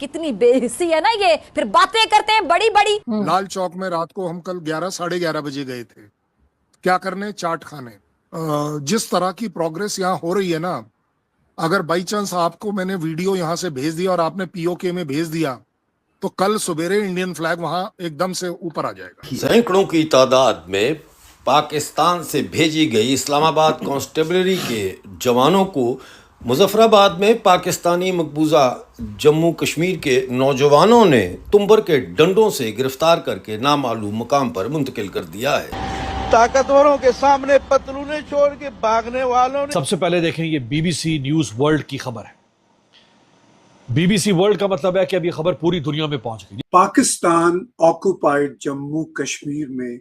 कितनी बेहिस्सी है ना ये, फिर बातें करते हैं बड़ी बड़ी। लाल चौक में रात को हम कल 11 साढ़े 11 बजे गए थे, क्या करने? चाट खाने। जिस तरह की प्रोग्रेस यहाँ हो रही है ना, अगर बाई चांस आपको मैंने वीडियो यहाँ से भेज दिया और आपने पीओके में भेज दिया तो कल सवेरे इंडियन फ्लैग वहां एकदम से ऊपर आ जाएगा। सैकड़ों की तादाद में पाकिस्तान से भेजी गई इस्लामाबाद कांस्टेबलरी के जवानों को मुजफ्फराबाद में पाकिस्तानी मकबूजा जम्मू कश्मीर के नौजवानों ने तुम्बर के डंडों से गिरफ्तार करके नामालूम मकाम पर मुंतकिल कर दिया है। ताकतवरों के सामने पतलूने छोड़ के भागने वालों ने। सबसे पहले देखें, ये बीबीसी न्यूज वर्ल्ड की खबर है। बीबीसी वर्ल्ड का मतलब है कि अब ये खबर पूरी दुनिया में पहुंच गई। पाकिस्तान ऑक्युपाइड जम्मू कश्मीर में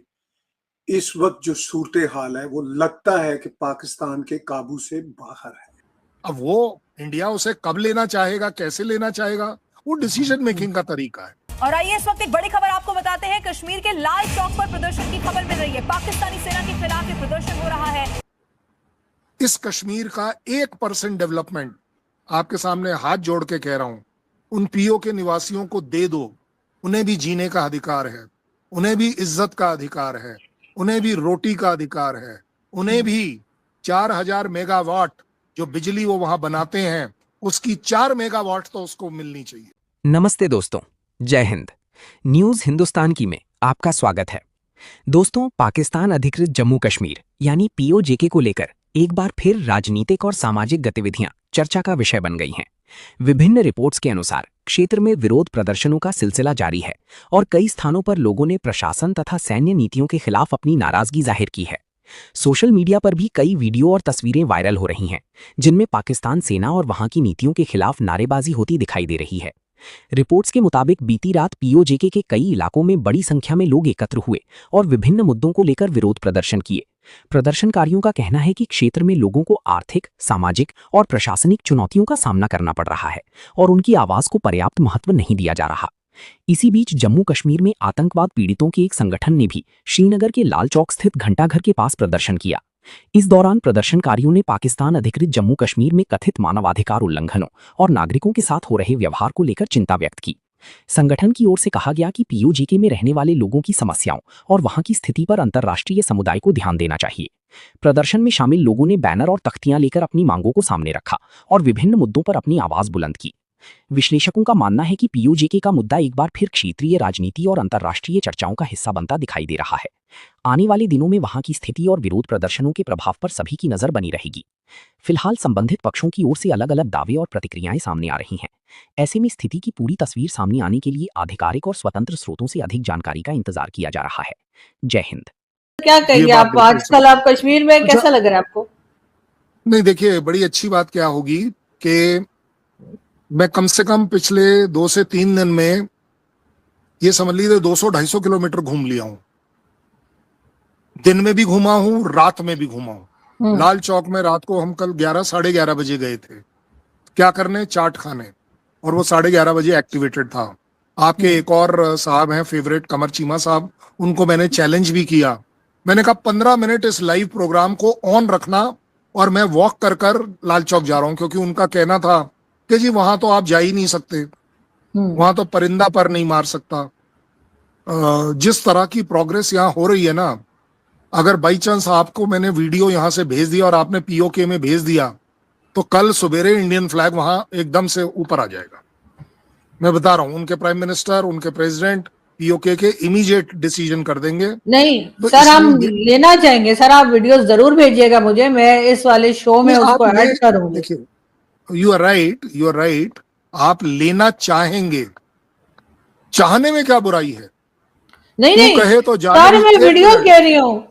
इस वक्त जो सूरत हाल है वो लगता है कि पाकिस्तान के काबू से बाहर है। अब वो इंडिया उसे कब लेना चाहेगा, कैसे लेना चाहेगा, वो डिसीजन मेकिंग का तरीका है। और आइए इस वक्त एक बड़ी खबर आपको बताते हैं। कश्मीर के लाल चौक पर प्रदर्शन की खबर मिल रही है। पाकिस्तानी सेना के खिलाफ ये प्रदर्शन हो रहा है। इस कश्मीर का 1% डेवलपमेंट, आपके सामने हाथ जोड़ के कह रहा हूं, उन पीओ के निवासियों को दे दो। उन्हें भी जीने का अधिकार है, उन्हें भी इज्जत का अधिकार है, उन्हें भी रोटी का अधिकार है, उन्हें भी 4000 मेगावाट जो बिजली वो वहां बनाते हैं उसकी 4 मेगावाट तो उसको मिलनी चाहिए। नमस्ते दोस्तों, जय हिंद। न्यूज हिंदुस्तान की में आपका स्वागत है। दोस्तों, पाकिस्तान अधिकृत जम्मू कश्मीर यानी पीओजेके को लेकर एक बार फिर राजनीतिक और सामाजिक गतिविधियां चर्चा का विषय बन गई हैं। विभिन्न रिपोर्ट्स के अनुसार क्षेत्र में विरोध प्रदर्शनों का सिलसिला जारी है और कई स्थानों पर लोगों ने प्रशासन तथा सैन्य नीतियों के खिलाफ अपनी नाराजगी जाहिर की है। सोशल मीडिया पर भी कई वीडियो और तस्वीरें वायरल हो रही हैं, जिनमें पाकिस्तान सेना और वहां की नीतियों के खिलाफ नारेबाजी होती दिखाई दे रही है। रिपोर्ट्स के मुताबिक बीती रात पीओजेके के कई इलाकों में बड़ी संख्या में लोग एकत्र हुए और विभिन्न मुद्दों को लेकर विरोध प्रदर्शन किए। प्रदर्शनकारियों का कहना है कि क्षेत्र में लोगों को आर्थिक, सामाजिक और प्रशासनिक चुनौतियों का सामना करना पड़ रहा है और उनकी आवाज को पर्याप्त महत्व नहीं दिया जा रहा। इसी बीच जम्मू कश्मीर में आतंकवाद पीड़ितों के एक संगठन ने भी श्रीनगर के लाल चौक स्थित घंटाघर के पास प्रदर्शन किया। इस दौरान प्रदर्शनकारियों ने पाकिस्तान अधिकृत जम्मू कश्मीर में कथित मानवाधिकार उल्लंघनों और नागरिकों के साथ हो रहे व्यवहार को लेकर चिंता व्यक्त की। संगठन की ओर से कहा गया कि पीओजेके में रहने वाले लोगों की समस्याओं और वहां की स्थिति पर अंतर्राष्ट्रीय समुदाय को ध्यान देना चाहिए। प्रदर्शन में शामिल लोगों ने बैनर और तख्तियां लेकर अपनी मांगों को सामने रखा और विभिन्न मुद्दों पर अपनी आवाज बुलंद की। विश्लेषकों का मानना है कि पीओजेके का मुद्दा एक बार फिर क्षेत्रीय राजनीति और अंतर्राष्ट्रीय चर्चाओं का हिस्सा बनता दिखाई दे रहा है। आने वाले दिनों में वहां की स्थिति और विरोध प्रदर्शनों के प्रभाव पर सभी की नजर बनी रहेगी। फिलहाल संबंधित पक्षों की ओर से अलग अलग दावे और प्रतिक्रियाएं सामने आ रही हैं। ऐसे में स्थिति की पूरी तस्वीर सामने आने के लिए आधिकारिक और स्वतंत्र स्रोतों से अधिक जानकारी का इंतजार किया जा रहा है। जय हिंद। क्या कहिए आप, आजकल आप कश्मीर में कैसा लग रहा है आपको? नहीं, देखिए, बड़ी अच्छी बात क्या होगी कि मैं कम से कम पिछले 2 से 3 दिन में ये समझ लीजिए 200-250 किलोमीटर घूम लिया हूं। दिन में भी घूमा हूं, रात में भी घूमा हूं। लाल चौक में रात को हम कल 11 साढ़े 11 बजे गए थे, क्या करने? चाट खाने। और वो 11:30 बजे एक्टिवेटेड था। आपके एक और साहब हैं फेवरेट, कमर चीमा साहब, उनको मैंने चैलेंज भी किया। मैंने कहा 15 मिनट इस लाइव प्रोग्राम को ऑन रखना और मैं वॉक कर कर लाल चौक जा रहा हूं, क्योंकि उनका कहना था कि जी वहां तो आप जा ही नहीं सकते, वहां तो परिंदा पर नहीं मार सकता। जिस तरह की प्रोग्रेस यहाँ हो रही है ना, अगर बाई चांस आपको मैंने वीडियो यहाँ से भेज दिया और आपने पीओके में भेज दिया तो कल सवेरे इंडियन फ्लैग वहां एकदम से ऊपर आ जाएगा। मैं बता रहा हूं, उनके प्राइम मिनिस्टर, उनके प्रेसिडेंट पीओके के इमीडिएट डिसीजन कर देंगे। नहीं तो सर, हम लेना चाहेंगे सर, आप वीडियोस जरूर भेजिएगा मुझे, मैं इस वाले शो में उसको ऐड करूंगी। देखिए, यू आर राइट, आप लेना चाहेंगे, चाहने में क्या बुराई है? नहीं कहे तो सर, मैं वीडियो कह रही हूँ।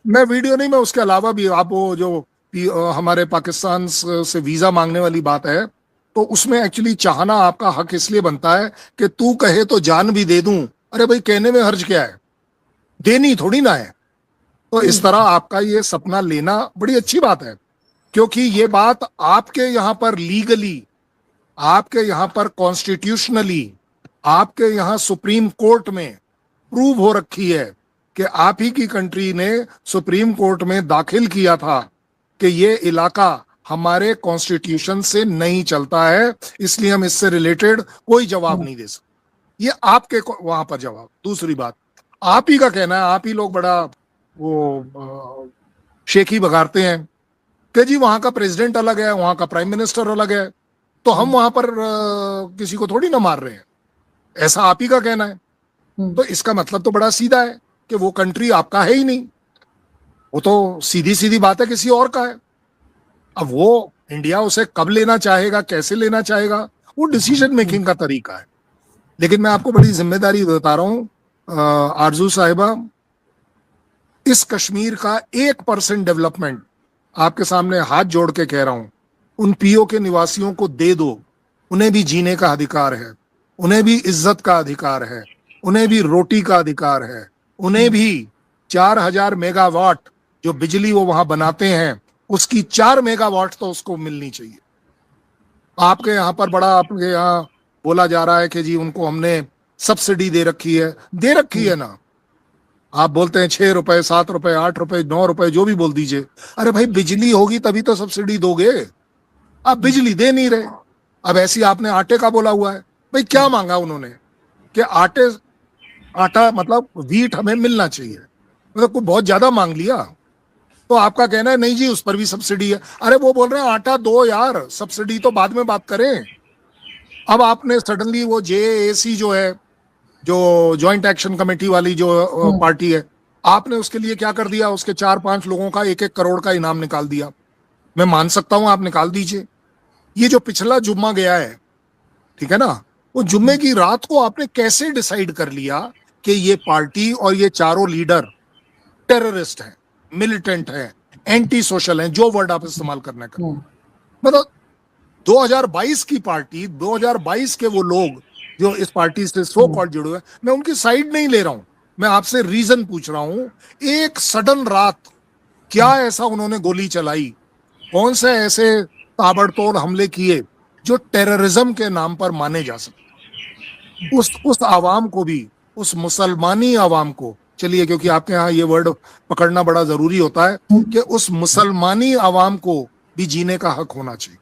मैं वीडियो नहीं, मैं उसके अलावा भी, आप वो जो हमारे पाकिस्तान से वीजा मांगने वाली बात है, तो उसमें एक्चुअली चाहना आपका हक इसलिए बनता है कि तू कहे तो जान भी दे दूं। अरे भाई, कहने में हर्ज क्या है? देनी थोड़ी ना है। तो इस तरह आपका ये सपना लेना बड़ी अच्छी बात है, क्योंकि ये बात आपके यहाँ पर लीगली, आपके यहाँ पर कॉन्स्टिट्यूशनली, आपके यहाँ सुप्रीम कोर्ट में प्रूव हो रखी है कि आप ही की कंट्री ने सुप्रीम कोर्ट में दाखिल किया था कि ये इलाका हमारे कॉन्स्टिट्यूशन से नहीं चलता है, इसलिए हम इससे रिलेटेड कोई जवाब नहीं दे सकते। ये आपके वहां पर जवाब। दूसरी बात, आप ही का कहना है, आप ही लोग बड़ा वो शेखी बघारते हैं कि जी वहां का प्रेसिडेंट अलग है, वहां का प्राइम मिनिस्टर अलग है, तो हम वहां पर किसी को थोड़ी ना मार रहे हैं, ऐसा आप ही का कहना है। तो इसका मतलब तो बड़ा सीधा है कि वो कंट्री आपका है ही नहीं, वो तो सीधी सीधी बात है किसी और का है। अब वो इंडिया उसे कब लेना चाहेगा, कैसे लेना चाहेगा, वो डिसीजन मेकिंग का तरीका है। लेकिन मैं आपको बड़ी जिम्मेदारी बता रहा हूं आरजू साहिबा, इस कश्मीर का 1% डेवलपमेंट, आपके सामने हाथ जोड़ के कह रहा हूं, उन पीओ के निवासियों को दे दो। उन्हें भी जीने का अधिकार है, उन्हें भी इज्जत का अधिकार है, उन्हें भी रोटी का अधिकार है, उन्हें भी 4000 मेगावाट जो बिजली वो वहां बनाते हैं उसकी 4 मेगावाट तो उसको मिलनी चाहिए। आपके यहाँ पर बड़ा, आपके यहाँ बोला जा रहा है कि जी उनको हमने सब्सिडी दे रखी है। दे रखी है ना, आप बोलते हैं 6 रुपए, 7 रुपए, 8 रुपए, 9 रुपए, जो भी बोल दीजिए। अरे भाई बिजली होगी तभी तो सब्सिडी दोगे, आप बिजली दे नहीं रहे। अब ऐसी आपने आटे का बोला हुआ है, भाई क्या मांगा उन्होंने कि आटा मतलब व्हीट हमें मिलना चाहिए, मतलब कोई बहुत ज्यादा मांग लिया। तो आपका कहना है नहीं जी उस पर भी सब्सिडी है। अरे वो बोल रहे हैं आटा दो यार, सब्सिडी तो बाद में बात करें। अब आपने सडनली वो जेएसी जो है, जो ज्वाइंट एक्शन कमेटी वाली जो पार्टी है, आपने उसके लिए क्या कर दिया, उसके 4-5 लोगों का 1-1 करोड़ का इनाम निकाल दिया। मैं मान सकता हूं आप निकाल दीजिए। ये जो पिछला जुम्मा गया है, ठीक है ना, वो जुम्मे की रात को आपने कैसे डिसाइड कर लिया कि ये पार्टी और ये चारों लीडर टेररिस्ट हैं, मिलिटेंट हैं, एंटी सोशल हैं, जो वर्ड आप इस्तेमाल करने का, मतलब 2022 की पार्टी, 2022 के वो लोग जो इस पार्टी से सो कॉल्ड जुड़े हुए, मैं उनकी साइड नहीं ले रहा हूं, मैं आपसे रीजन पूछ रहा हूं। एक सडन रात क्या ऐसा उन्होंने गोली चलाई, कौन से ऐसे ताबड़तोड़ हमले किए जो टेररिज्म के नाम पर माने जा सकते? उस आवाम को भी, उस मुसलमानी आवाम को, चलिए क्योंकि आपके यहाँ ये वर्ड पकड़ना बड़ा जरूरी होता है कि उस मुसलमानी आवाम को भी जीने का हक होना चाहिए।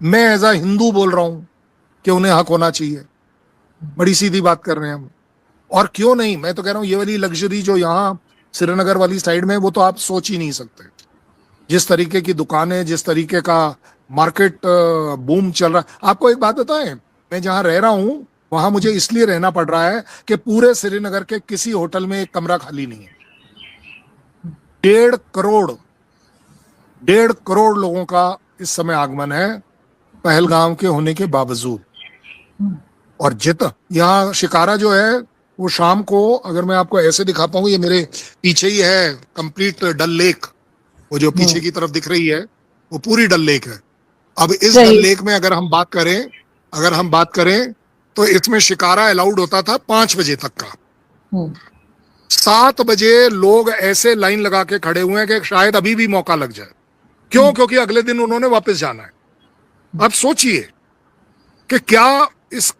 मैं एज अ हिंदू बोल रहा हूं कि उन्हें हक होना चाहिए। बड़ी सीधी बात कर रहे हैं हम। और क्यों नहीं, मैं तो कह रहा हूं ये वाली लग्जरी जो यहाँ श्रीनगर वाली साइड में, वो तो आप सोच ही नहीं सकते। जिस तरीके की दुकानें, जिस तरीके का मार्केट बूम चल रहा है। आपको एक बात बताएं, मैं जहां रह रहा हूं वहां मुझे इसलिए रहना पड़ रहा है कि पूरे श्रीनगर के किसी होटल में एक कमरा खाली नहीं है। 1.5 करोड़ लोगों का इस समय आगमन है पहलगाम के होने के बावजूद। और यहाँ शिकारा जो है वो शाम को, अगर मैं आपको ऐसे दिखाता हूँ, ये मेरे पीछे ही है कंप्लीट डल लेक, वो जो पीछे की तरफ दिख रही है वो पूरी डल लेक है। अब इस डल लेक में अगर हम बात करें तो इसमें शिकारा अलाउड होता था 5 बजे तक का। 7 बजे लोग ऐसे लाइन लगा के खड़े हुए हैं कि शायद अभी भी मौका लग जाए। क्यों? क्योंकि अगले दिन उन्होंने वापस जाना है। अब सोचिए कि क्या इस